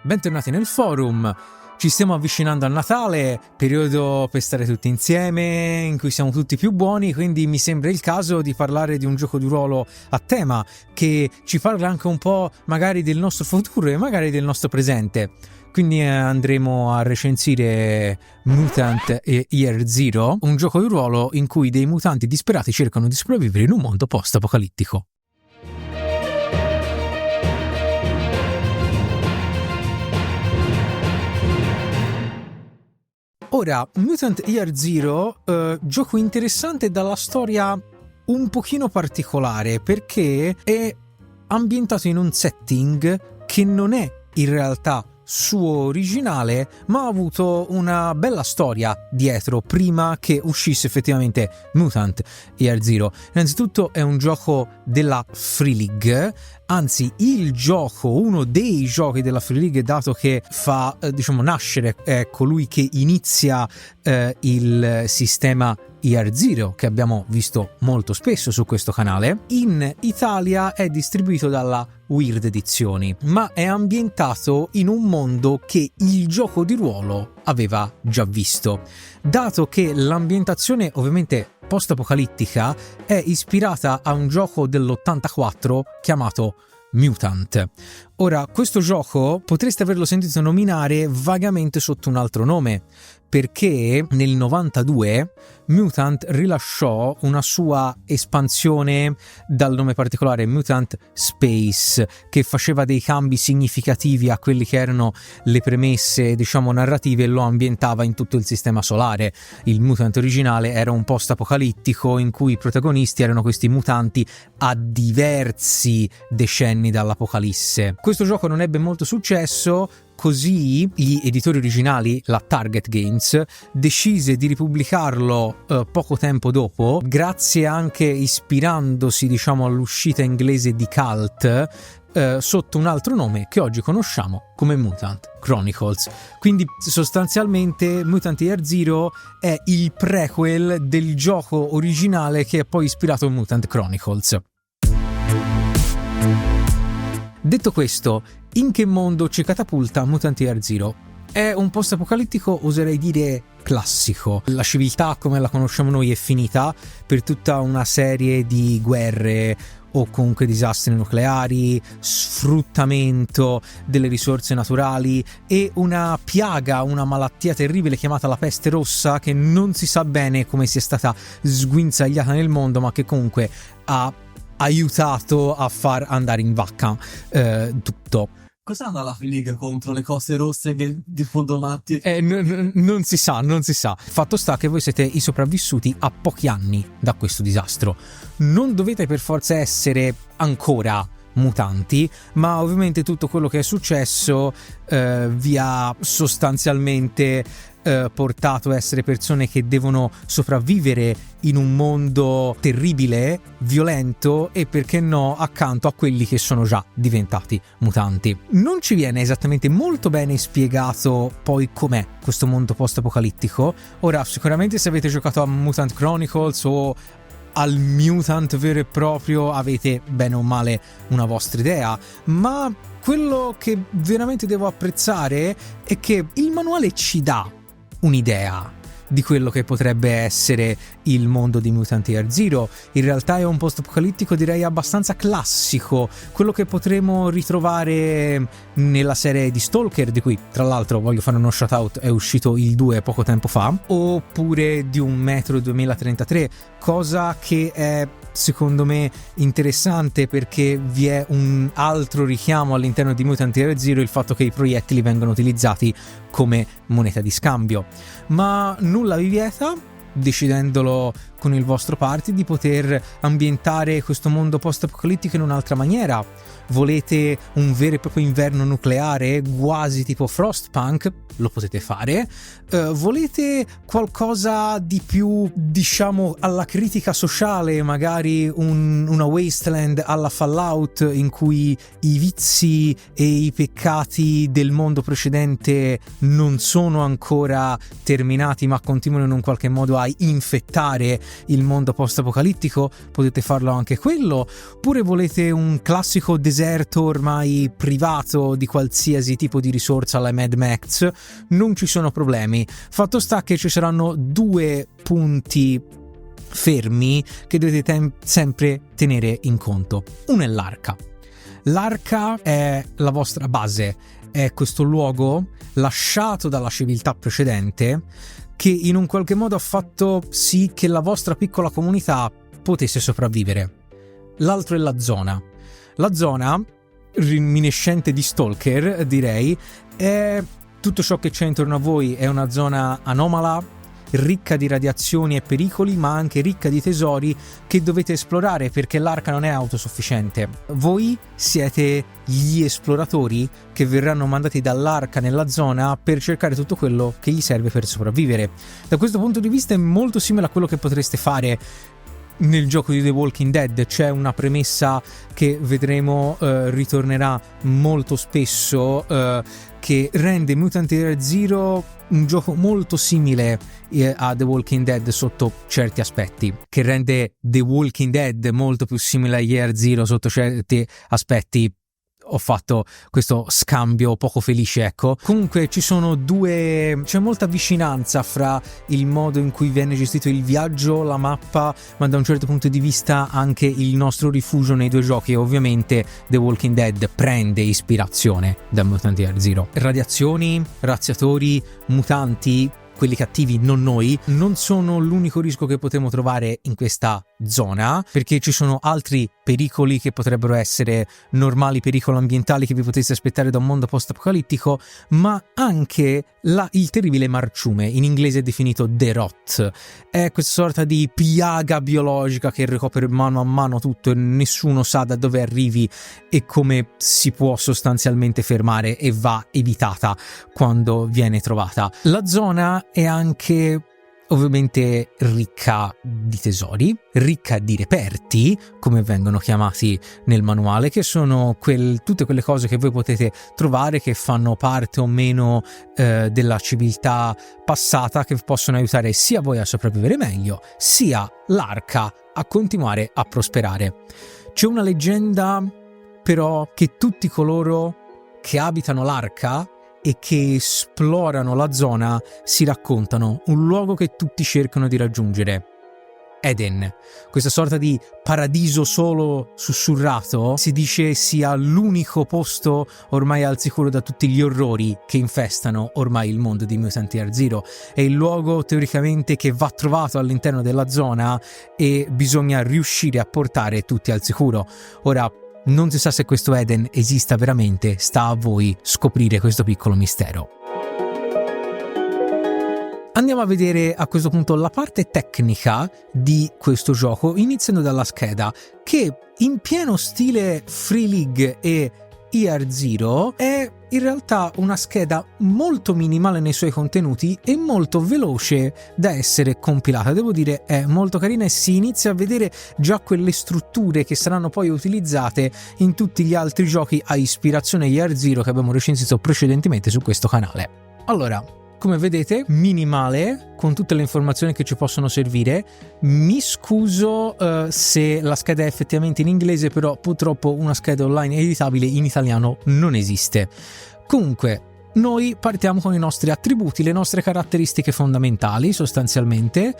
bentornati nel forum. Ci stiamo avvicinando a Natale, periodo per stare tutti insieme, in cui siamo tutti più buoni, quindi mi sembra il caso di parlare di un gioco di ruolo a tema, che ci parla anche un po' magari del nostro futuro e magari del nostro presente. Quindi andremo a recensire Mutant Year Zero, un gioco di ruolo in cui dei mutanti disperati cercano di sopravvivere in un mondo post-apocalittico. Ora, Mutant Year Zero, gioco interessante dalla storia un pochino particolare, perché è ambientato in un setting che non è in realtà suo originale, ma ha avuto una bella storia dietro prima che uscisse effettivamente Mutant Year Zero. Innanzitutto è un gioco della Free League, anzi uno dei giochi della Free League, dato che fa nascere, è colui che inizia il sistema Year Zero, che abbiamo visto molto spesso su questo canale. In Italia è distribuito dalla Weird Edizioni, ma è ambientato in un mondo che il gioco di ruolo aveva già visto, dato che l'ambientazione ovviamente post-apocalittica è ispirata a un gioco dell'84 chiamato Mutant. Ora, questo gioco potreste averlo sentito nominare vagamente sotto un altro nome, perché nel 92 Mutant rilasciò una sua espansione dal nome particolare Mutant Space, che faceva dei cambi significativi a quelli che erano le premesse, narrative, e lo ambientava in tutto il sistema solare. Il Mutant originale era un post-apocalittico in cui i protagonisti erano questi mutanti a diversi decenni dall'apocalisse. Questo gioco non ebbe molto successo, così gli editori originali, la Target Games, decise di ripubblicarlo poco tempo dopo, grazie anche ispirandosi all'uscita inglese di Cult, sotto un altro nome che oggi conosciamo come Mutant Chronicles. Quindi sostanzialmente Mutant Year Zero è il prequel del gioco originale che ha poi ispirato Mutant Chronicles. Detto questo, in che mondo ci catapulta Mutant Year Zero? È un post-apocalittico, oserei dire, classico. La civiltà come la conosciamo noi è finita per tutta una serie di guerre o comunque disastri nucleari, sfruttamento delle risorse naturali e una piaga, una malattia terribile chiamata la peste rossa, che non si sa bene come sia stata sguinzagliata nel mondo, ma che comunque ha aiutato a far andare in vacca tutto. Cosa hanno la Free League contro le cose rosse che diffondono matti? Non si sa. Fatto sta che voi siete i sopravvissuti a pochi anni da questo disastro. Non dovete per forza essere ancora mutanti, ma ovviamente tutto quello che è successo vi ha sostanzialmente portato a essere persone che devono sopravvivere in un mondo terribile, violento e, perché no, accanto a quelli che sono già diventati mutanti. Non ci viene esattamente molto bene spiegato poi com'è questo mondo post-apocalittico. Ora, sicuramente se avete giocato a Mutant Chronicles o al Mutant vero e proprio avete bene o male una vostra idea, ma quello che veramente devo apprezzare è che il manuale ci dà un'idea di quello che potrebbe essere il mondo di Mutant Year Zero. In realtà è un post-apocalittico, direi, abbastanza classico, quello che potremo ritrovare nella serie di Stalker, di cui tra l'altro voglio fare uno shout out, è uscito il 2 poco tempo fa, oppure di un Metro 2033, cosa che è secondo me interessante perché vi è un altro richiamo all'interno di Mutant Year Zero, il fatto che i proiettili vengono utilizzati come moneta di scambio, ma nulla vi vieta, decidendolo con il vostro party, di poter ambientare questo mondo post-apocalittico in un'altra maniera. Volete un vero e proprio inverno nucleare, quasi tipo Frostpunk? Lo potete fare. Volete qualcosa di più, alla critica sociale, magari una wasteland alla Fallout, in cui i vizi e i peccati del mondo precedente non sono ancora terminati, ma continuano in un qualche modo a vai infettare il mondo post-apocalittico, potete farlo anche quello, oppure volete un classico deserto ormai privato di qualsiasi tipo di risorsa alla Mad Max, non ci sono problemi. Fatto sta che ci saranno due punti fermi che dovete sempre tenere in conto. Uno è l'arca. L'arca è la vostra base, è questo luogo lasciato dalla civiltà precedente che in un qualche modo ha fatto sì che la vostra piccola comunità potesse sopravvivere. L'altro è la zona. La zona, reminiscente di Stalker, direi, è tutto ciò che c'è intorno a voi, è una zona anomala, ricca di radiazioni e pericoli, ma anche ricca di tesori che dovete esplorare, perché l'arca non è autosufficiente. Voi siete gli esploratori che verranno mandati dall'arca nella zona per cercare tutto quello che gli serve per sopravvivere. Da questo punto di vista è molto simile a quello che potreste fare nel gioco di The Walking Dead. C'è una premessa che vedremo ritornerà molto spesso, che rende Mutant Year Zero un gioco molto simile a The Walking Dead sotto certi aspetti, che rende The Walking Dead molto più simile a Year Zero sotto certi aspetti. Ho fatto questo scambio poco felice, ecco. Comunque c'è molta vicinanza fra il modo in cui viene gestito il viaggio, la mappa, ma da un certo punto di vista anche il nostro rifugio nei due giochi. E ovviamente The Walking Dead prende ispirazione da Mutant Year Zero. Radiazioni, razziatori, mutanti, quelli cattivi, non noi, non sono l'unico rischio che potremo trovare in questa zona, perché ci sono altri pericoli che potrebbero essere normali pericoli ambientali che vi potete aspettare da un mondo post-apocalittico, ma anche il terribile marciume, in inglese è definito The Rot. È questa sorta di piaga biologica che ricopre mano a mano tutto e nessuno sa da dove arrivi e come si può sostanzialmente fermare, e va evitata quando viene trovata. La zona è anche ovviamente ricca di tesori, ricca di reperti, come vengono chiamati nel manuale, che sono tutte quelle cose che voi potete trovare che fanno parte o meno della civiltà passata, che possono aiutare sia voi a sopravvivere meglio, sia l'arca a continuare a prosperare. C'è una leggenda però che tutti coloro che abitano l'arca e che esplorano la zona si raccontano, un luogo che tutti cercano di raggiungere. Eden, questa sorta di paradiso solo sussurrato, si dice sia l'unico posto ormai al sicuro da tutti gli orrori che infestano ormai il mondo di Mutant Year Zero. È il luogo teoricamente che va trovato all'interno della zona e bisogna riuscire a portare tutti al sicuro. Ora, non si sa se questo Eden esista veramente, sta a voi scoprire questo piccolo mistero. Andiamo a vedere a questo punto la parte tecnica di questo gioco, iniziando dalla scheda, che in pieno stile Free League e Year Zero è in realtà una scheda molto minimale nei suoi contenuti e molto veloce da essere compilata. Devo dire, è molto carina e si inizia a vedere già quelle strutture che saranno poi utilizzate in tutti gli altri giochi a ispirazione Year Zero che abbiamo recensito precedentemente su questo canale. Allora, come vedete, minimale, con tutte le informazioni che ci possono servire. Mi scuso se la scheda è effettivamente in inglese, però purtroppo una scheda online editabile in italiano non esiste. Comunque, noi partiamo con i nostri attributi, le nostre caratteristiche fondamentali sostanzialmente.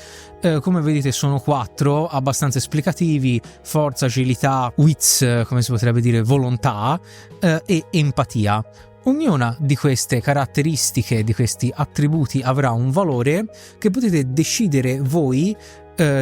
Come vedete sono 4, abbastanza esplicativi: forza, agilità, wits, come si potrebbe dire, volontà, e empatia. Ognuna di queste caratteristiche, di questi attributi, avrà un valore che potete decidere voi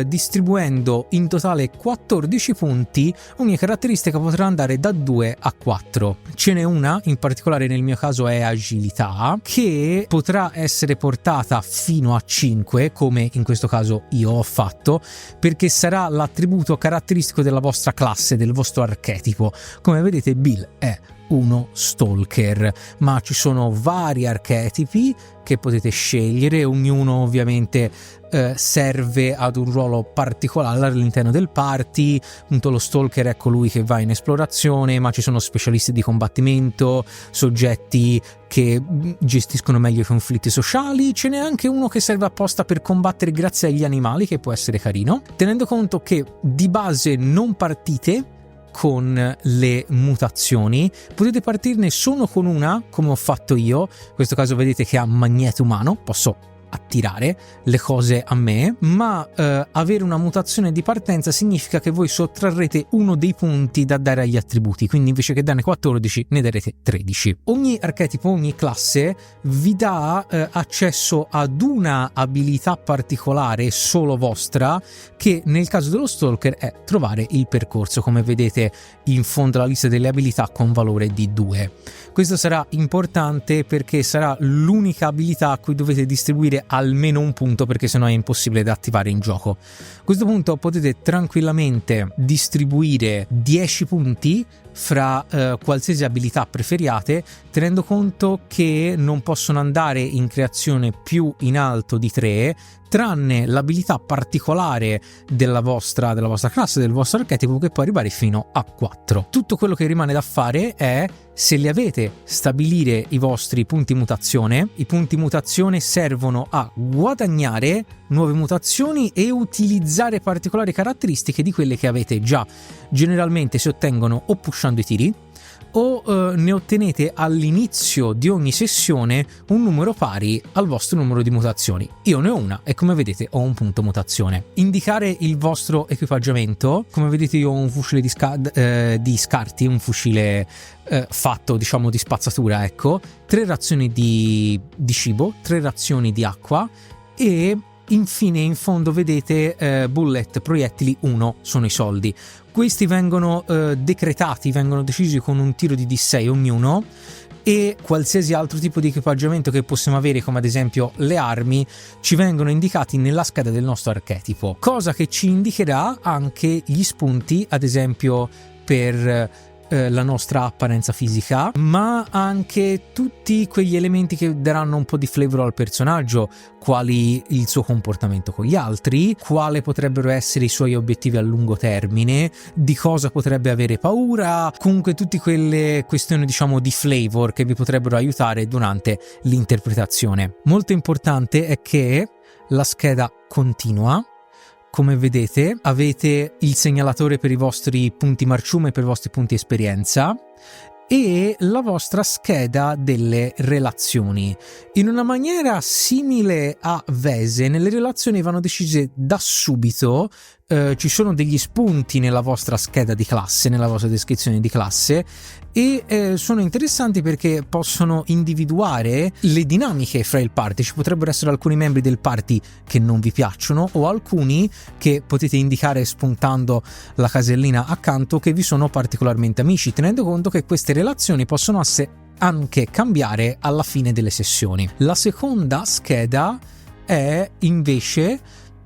distribuendo in totale 14 punti. Ogni caratteristica potrà andare da 2 a 4. Ce n'è una, in particolare nel mio caso è agilità, che potrà essere portata fino a 5, come in questo caso io ho fatto, perché sarà l'attributo caratteristico della vostra classe, del vostro archetipo. Come vedete, Bill è uno stalker, ma ci sono vari archetipi che potete scegliere, ognuno ovviamente serve ad un ruolo particolare all'interno del party. Appunto lo stalker è colui che va in esplorazione, ma ci sono specialisti di combattimento, soggetti che gestiscono meglio i conflitti sociali, ce n'è anche uno che serve apposta per combattere grazie agli animali, che può essere carino, tenendo conto che di base non partite con le mutazioni, potete partirne solo con una, come ho fatto io. In questo caso vedete che ha magneto umano, posso attirare le cose a me, ma avere una mutazione di partenza significa che voi sottrarrete uno dei punti da dare agli attributi, quindi invece che darne 14 ne darete 13. Ogni archetipo, ogni classe vi dà accesso ad una abilità particolare solo vostra, che nel caso dello stalker è trovare il percorso, come vedete in fondo alla lista delle abilità con valore di 2. Questo sarà importante perché sarà l'unica abilità a cui dovete distribuire almeno un punto, perché sennò è impossibile da attivare in gioco. A questo punto potete tranquillamente distribuire 10 punti fra qualsiasi abilità preferiate, tenendo conto che non possono andare in creazione più in alto di 3, tranne l'abilità particolare della vostra classe, del vostro archetipo, che può arrivare fino a 4. Tutto quello che rimane da fare è, se li avete, stabilire i vostri punti mutazione. I punti mutazione servono a guadagnare nuove mutazioni e utilizzare particolari caratteristiche di quelle che avete già. Generalmente si ottengono o pushando i tiri, o ne ottenete all'inizio di ogni sessione un numero pari al vostro numero di mutazioni. Io ne ho una e come vedete ho un punto mutazione. Indicare il vostro equipaggiamento: come vedete io ho un fucile di scarti, un fucile fatto diciamo di spazzatura, ecco, 3 razioni di cibo, 3 razioni di acqua e infine in fondo vedete bullet, proiettili 1 sono i soldi. Questi vengono decretati, vengono decisi con un tiro di D6 ognuno, e qualsiasi altro tipo di equipaggiamento che possiamo avere, come ad esempio le armi, ci vengono indicati nella scheda del nostro archetipo, cosa che ci indicherà anche gli spunti, ad esempio per la nostra apparenza fisica, ma anche tutti quegli elementi che daranno un po' di flavor al personaggio, quali il suo comportamento con gli altri, quale potrebbero essere i suoi obiettivi a lungo termine, di cosa potrebbe avere paura, comunque tutte quelle questioni diciamo di flavor che vi potrebbero aiutare durante l'interpretazione. Molto importante è che la scheda continua. Come vedete avete il segnalatore per i vostri punti marciume, per i vostri punti esperienza, e la vostra scheda delle relazioni. In una maniera simile a Vese, nelle relazioni vanno decise da subito. Ci sono degli spunti nella vostra scheda di classe, nella vostra descrizione di classe, e sono interessanti perché possono individuare le dinamiche fra il party. Ci potrebbero essere alcuni membri del party che non vi piacciono, o alcuni che potete indicare spuntando la casellina accanto che vi sono particolarmente amici, tenendo conto che queste relazioni possono anche cambiare alla fine delle sessioni. La seconda scheda è invece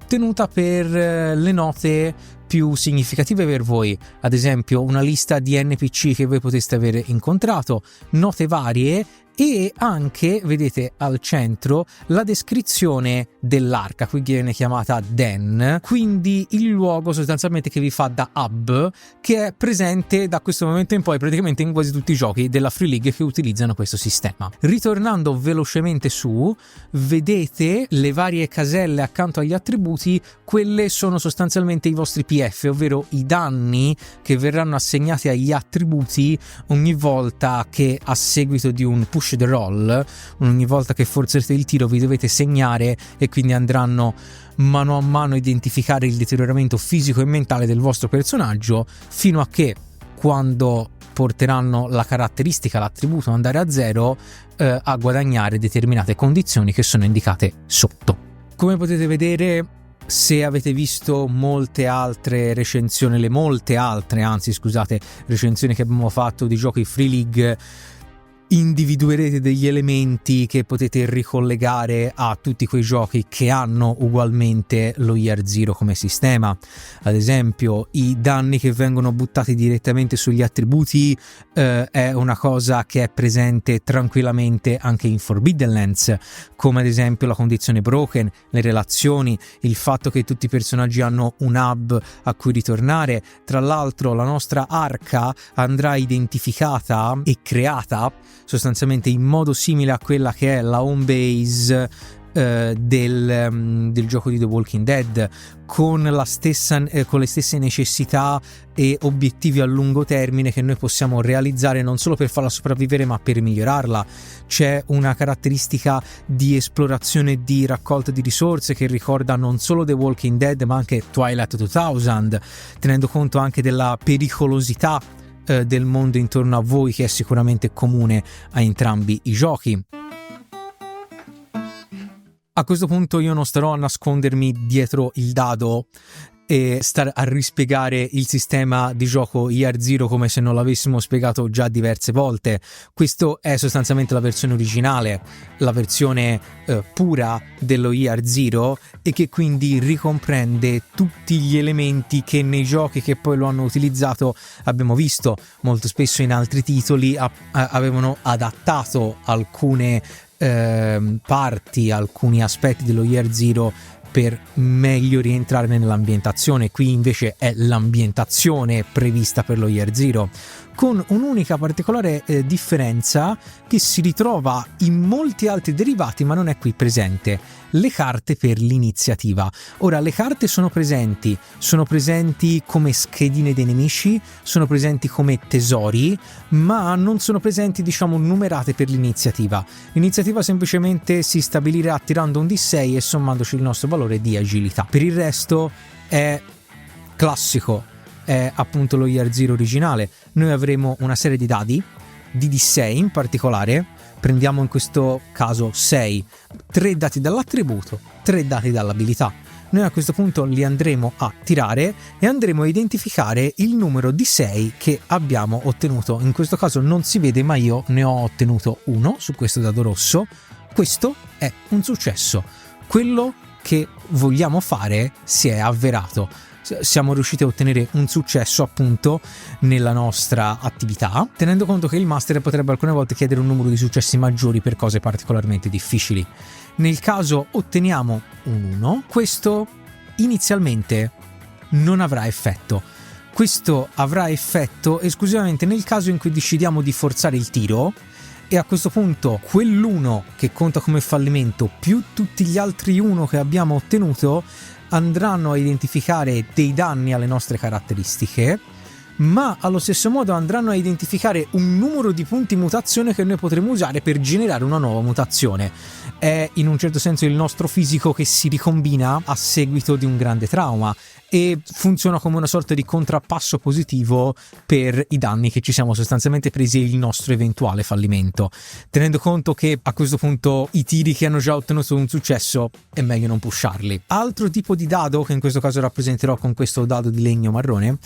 tenuta per le note più significative per voi, ad esempio una lista di NPC che voi poteste avere incontrato, note varie, e anche vedete al centro la descrizione dell'arca, qui viene chiamata Den, quindi il luogo sostanzialmente che vi fa da hub, che è presente da questo momento in poi praticamente in quasi tutti i giochi della Free League che utilizzano questo sistema. Ritornando velocemente su, vedete le varie caselle accanto agli attributi, quelle sono sostanzialmente i vostri PF, ovvero i danni che verranno assegnati agli attributi ogni volta che, a seguito di un push the roll, ogni volta che forzerete il tiro vi dovete segnare, e quindi andranno mano a mano a identificare il deterioramento fisico e mentale del vostro personaggio, fino a che, quando porteranno la caratteristica, l'attributo andare a 0, a guadagnare determinate condizioni che sono indicate sotto. Come potete vedere, se avete visto molte altre recensioni che abbiamo fatto di giochi Free League, individuerete degli elementi che potete ricollegare a tutti quei giochi che hanno ugualmente lo Year Zero come sistema. Ad esempio, i danni che vengono buttati direttamente sugli attributi è una cosa che è presente tranquillamente anche in Forbidden Lands, come ad esempio la condizione broken, le relazioni, il fatto che tutti i personaggi hanno un hub a cui ritornare. Tra l'altro la nostra arca andrà identificata e creata sostanzialmente in modo simile a quella che è la home base del gioco di The Walking Dead, con le stesse necessità e obiettivi a lungo termine che noi possiamo realizzare non solo per farla sopravvivere ma per migliorarla. C'è una caratteristica di esplorazione e di raccolta di risorse che ricorda non solo The Walking Dead ma anche Twilight 2000, tenendo conto anche della pericolosità del mondo intorno a voi, che è sicuramente comune a entrambi i giochi. A questo punto io non starò a nascondermi dietro il dado e star a rispiegare il sistema di gioco Year Zero come se non l'avessimo spiegato già diverse volte. Questo è sostanzialmente la versione originale, la versione pura dello Year Zero, e che quindi ricomprende tutti gli elementi che nei giochi che poi lo hanno utilizzato abbiamo visto. Molto spesso in altri titoli avevano adattato alcune parti, alcuni aspetti dello Year Zero per meglio rientrare nell'ambientazione. Qui invece è l'ambientazione prevista per lo Year Zero, con un'unica particolare differenza che si ritrova in molti altri derivati ma non è qui presente: le carte per l'iniziativa. Ora, le carte sono presenti come schedine dei nemici, sono presenti come tesori, ma non sono presenti, diciamo, numerate per l'iniziativa. L'iniziativa semplicemente si stabilirà tirando un D6 e sommandoci il nostro valore di agilità. Per il resto è classico, è appunto lo Year Zero originale. Noi avremo una serie di dadi, di D6 in particolare. Prendiamo in questo caso 6, 3 dati dall'attributo, 3 dati dall'abilità. Noi a questo punto li andremo a tirare e andremo a identificare il numero di 6 che abbiamo ottenuto. In questo caso non si vede, ma io ne ho ottenuto 1 su questo dado rosso. Questo è un successo. Quello che vogliamo fare si è avverato. Siamo riusciti a ottenere un successo appunto nella nostra attività, tenendo conto che il master potrebbe alcune volte chiedere un numero di successi maggiori per cose particolarmente difficili. Nel caso otteniamo un 1, questo inizialmente non avrà effetto. Questo avrà effetto esclusivamente nel caso in cui decidiamo di forzare il tiro, e a questo punto quell'1 che conta come fallimento più tutti gli altri 1 che abbiamo ottenuto andranno a identificare dei danni alle nostre caratteristiche, ma allo stesso modo andranno a identificare un numero di punti mutazione che noi potremo usare per generare una nuova mutazione. È in un certo senso il nostro fisico che si ricombina a seguito di un grande trauma e funziona come una sorta di contrappasso positivo per i danni che ci siamo sostanzialmente presi e il nostro eventuale fallimento, tenendo conto che a questo punto i tiri che hanno già ottenuto un successo è meglio non pusharli. Altro tipo di dado, che in questo caso rappresenterò con questo dado di legno marrone,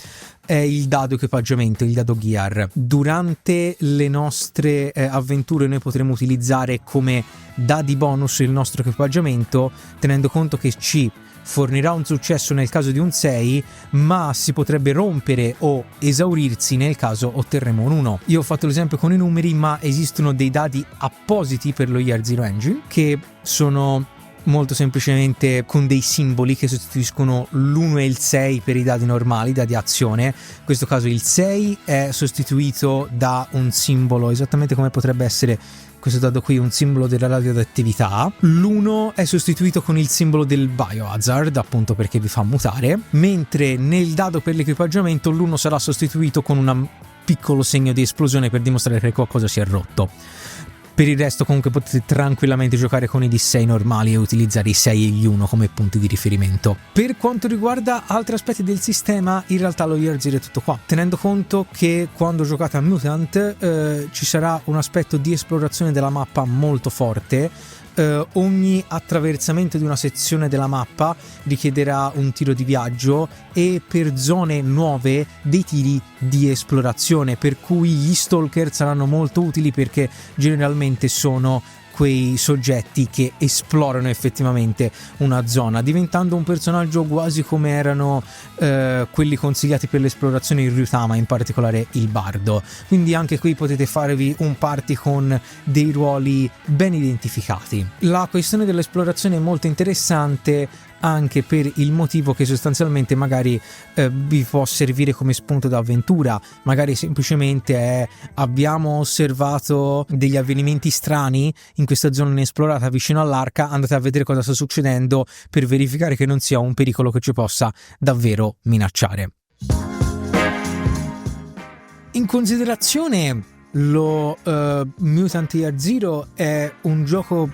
è il dado equipaggiamento, il dado gear. Durante le nostre avventure noi potremo utilizzare come dadi bonus il nostro equipaggiamento, tenendo conto che ci fornirà un successo nel caso di un 6, ma si potrebbe rompere o esaurirsi nel caso otterremo un 1. Io ho fatto l'esempio con i numeri, ma esistono dei dadi appositi per lo Year Zero Engine che sono molto semplicemente con dei simboli che sostituiscono l'1 e il 6 per i dadi normali, dadi azione. In questo caso il 6 è sostituito da un simbolo esattamente come potrebbe essere questo dado qui, un simbolo della radioattività. L'1 è sostituito con il simbolo del biohazard, appunto perché vi fa mutare, mentre nel dado per l'equipaggiamento l'1 sarà sostituito con un piccolo segno di esplosione per dimostrare che qualcosa si è rotto. Per il resto comunque potete tranquillamente giocare con i D6 normali e utilizzare i 6 e gli 1 come punti di riferimento. Per quanto riguarda altri aspetti del sistema, in realtà lo Year Zero è tutto qua, tenendo conto che quando giocate a Mutant ci sarà un aspetto di esplorazione della mappa molto forte, ogni attraversamento di una sezione della mappa richiederà un tiro di viaggio e per zone nuove dei tiri di esplorazione, per cui gli stalker saranno molto utili perché generalmente sono quei soggetti che esplorano effettivamente una zona, diventando un personaggio quasi come erano quelli consigliati per l'esplorazione in Ryutama, in particolare il bardo. Quindi anche qui potete farvi un party con dei ruoli ben identificati. La questione dell'esplorazione è molto interessante anche per il motivo che sostanzialmente magari vi può servire come spunto d'avventura, magari semplicemente è: abbiamo osservato degli avvenimenti strani in questa zona inesplorata vicino all'arca, andate a vedere cosa sta succedendo per verificare che non sia un pericolo che ci possa davvero minacciare. In considerazione, lo Mutant Year Zero è un gioco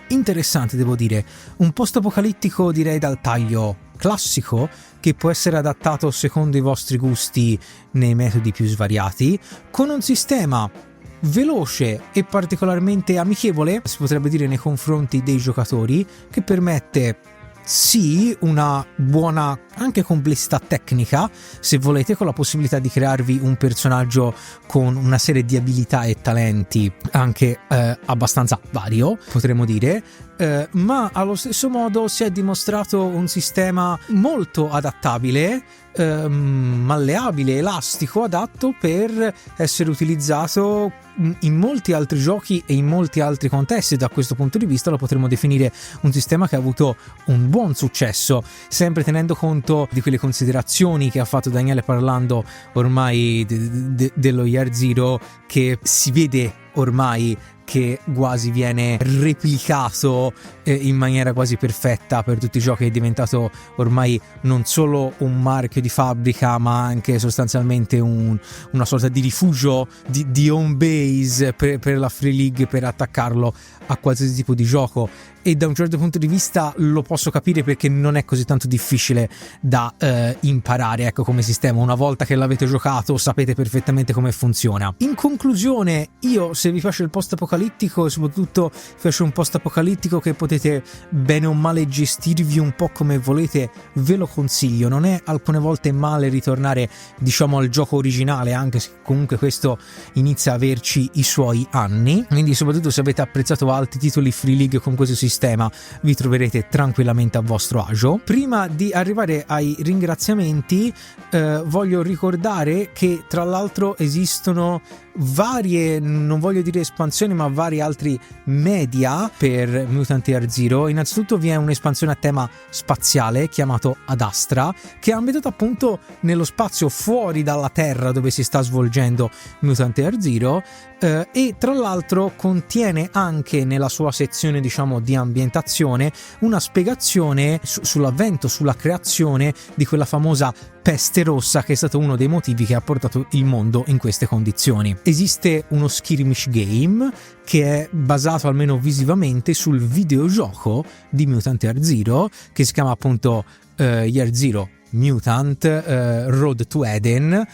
interessante, devo dire, un post-apocalittico direi dal taglio classico, che può essere adattato secondo i vostri gusti nei metodi più svariati, con un sistema veloce e particolarmente amichevole, si potrebbe dire, nei confronti dei giocatori, che permette sì una buona anche complessità tecnica, se volete, con la possibilità di crearvi un personaggio con una serie di abilità e talenti anche abbastanza vario, potremmo dire, ma allo stesso modo si è dimostrato un sistema molto adattabile, malleabile, elastico, adatto per essere utilizzato in molti altri giochi e in molti altri contesti. Da questo punto di vista lo potremmo definire un sistema che ha avuto un buon successo, sempre tenendo conto di quelle considerazioni che ha fatto Daniele parlando ormai dello Year Zero, che si vede ormai che quasi viene replicato in maniera quasi perfetta per tutti i giochi. È diventato ormai non solo un marchio di fabbrica, ma anche sostanzialmente una sorta di rifugio di home base per la Free League, per attaccarlo a qualsiasi tipo di gioco. E da un certo punto di vista lo posso capire, perché non è così tanto difficile da imparare, ecco, come sistema. Una volta che l'avete giocato sapete perfettamente come funziona. In conclusione, io, se vi piace il post-apocalittico e soprattutto vi piace un post-apocalittico che potete bene o male gestirvi un po' come volete, ve lo consiglio. Non è alcune volte male ritornare, diciamo, al gioco originale, anche se comunque questo inizia a averci i suoi anni. Quindi soprattutto se avete apprezzato altri titoli Free League con questo sistema, vi troverete tranquillamente a vostro agio. Prima di arrivare ai ringraziamenti, voglio ricordare che tra l'altro esistono varie, non voglio dire espansioni, ma vari altri media per Mutant Year Zero. Innanzitutto vi è un'espansione a tema spaziale chiamato Ad Astra, che è ambientata appunto nello spazio fuori dalla Terra dove si sta svolgendo Mutant Year Zero, e tra l'altro contiene anche nella sua sezione, diciamo, di ambientazione una spiegazione sull'avvento, sulla creazione di quella famosa peste rossa, che è stato uno dei motivi che ha portato il mondo in queste condizioni. Esiste uno skirmish game che è basato, almeno visivamente, sul videogioco di Mutant Year Zero, che si chiama appunto Year Zero Mutant Road to Eden,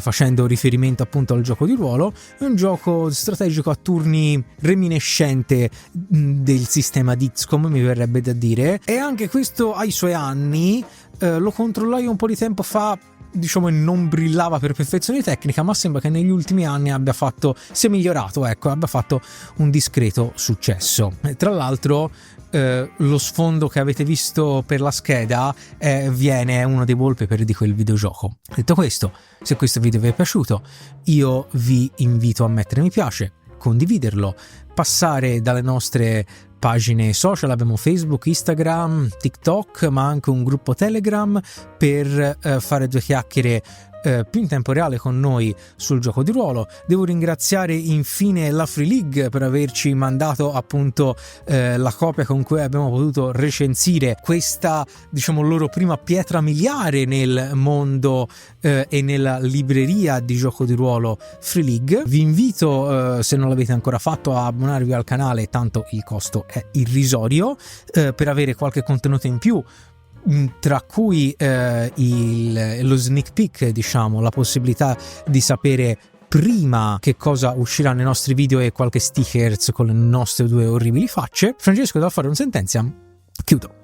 facendo riferimento appunto al gioco di ruolo. È un gioco strategico a turni reminiscente del sistema di XCOM, mi verrebbe da dire, e anche questo ha i suoi anni. Lo controllai un po' di tempo fa, diciamo, e non brillava per perfezione tecnica, ma sembra che negli ultimi anni si è migliorato, ecco, abbia fatto un discreto successo. Tra l'altro lo sfondo che avete visto per la scheda è uno dei wallpaper di quel videogioco. Detto questo, se questo video vi è piaciuto, io vi invito a mettere mi piace, condividerlo, passare dalle nostre pagine social. Abbiamo Facebook, Instagram, TikTok, ma anche un gruppo Telegram per fare due chiacchiere più in tempo reale con noi sul gioco di ruolo. Devo ringraziare infine la Free League per averci mandato appunto la copia con cui abbiamo potuto recensire questa, diciamo, loro prima pietra miliare nel mondo e nella libreria di gioco di ruolo Free League. Vi invito, se non l'avete ancora fatto, a abbonarvi al canale, tanto il costo è irrisorio, per avere qualche contenuto in più, tra cui lo sneak peek, diciamo, la possibilità di sapere prima che cosa uscirà nei nostri video e qualche stickers con le nostre due orribili facce. Francesco da fare un sentenziam, chiudo.